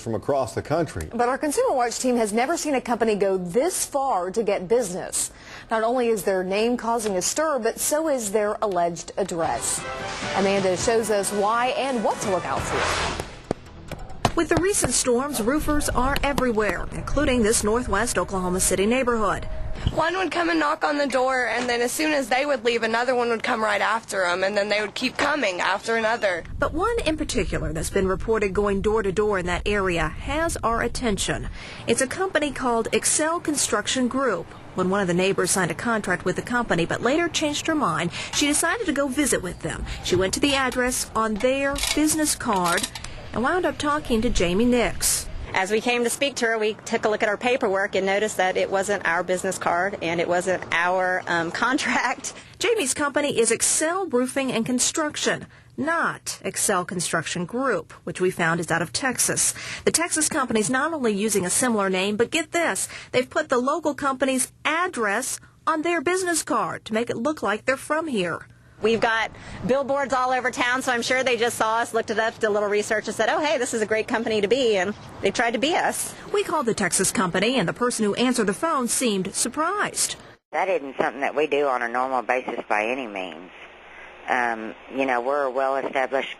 from across the country. But our Consumer Watch team has never seen a company go this far to get business. Not only is their name causing a stir, but so is their alleged address. Amanda shows us why and what to look out for. With the recent storms, roofers are everywhere, including this northwest Oklahoma City neighborhood. One would come and knock on the door, and then as soon as they would leave, another one would come right after them, and then they would keep coming after another. But one in particular that's been reported going door to door in that area has our attention. It's a company called Excel Construction Group. When one of the neighbors signed a contract with the company but later changed her mind, she decided to go visit with them. She went to the address on their business card and wound up talking to Jamie Nix. As we came to speak to her, we took a look at our paperwork and noticed that it wasn't our business card and it wasn't our contract. Jamie's company is Excel Roofing and Construction, not Excel Construction Group, which we found is out of Texas. The Texas company's not only using a similar name, but get this, they've put the local company's address on their business card to make it look like they're from here. We've got billboards all over town, so I'm sure they just saw us, looked it up, did a little research, and said, oh, hey, this is a great company to be, and they tried to be us. We called the Texas company, and the person who answered the phone seemed surprised. That isn't something that we do on a normal basis by any means. We're a well-established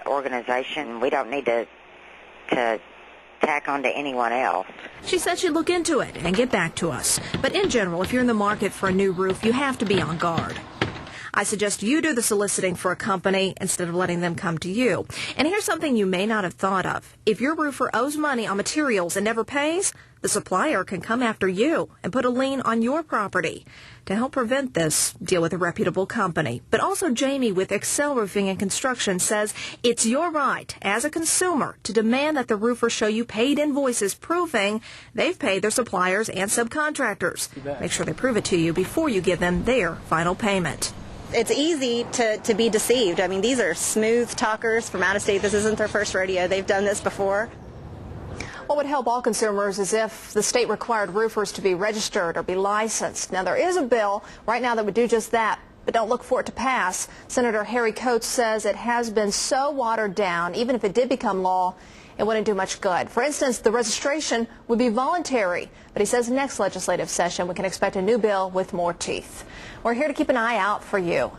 organization. We don't need to tack on to anyone else. She said she'd look into it and get back to us. But in general, if you're in the market for a new roof, you have to be on guard. I suggest you do the soliciting for a company instead of letting them come to you. And here's something you may not have thought of. If your roofer owes money on materials and never pays, the supplier can come after you and put a lien on your property. To help prevent this, deal with a reputable company. But also Jamie with Excel Roofing and Construction says it's your right as a consumer to demand that the roofer show you paid invoices proving they've paid their suppliers and subcontractors. Make sure they prove it to you before you give them their final payment. It's easy to be deceived. I mean, these are smooth talkers from out of state. This isn't their first rodeo. They've done this before. What would help all consumers is if the state required roofers to be registered or be licensed. Now, there is a bill right now that would do just that, but don't look for it to pass. Senator Harry Coates says it has been so watered down, even if it did become law, it wouldn't do much good. For instance, the registration would be voluntary, but he says next legislative session we can expect a new bill with more teeth. We're here to keep an eye out for you.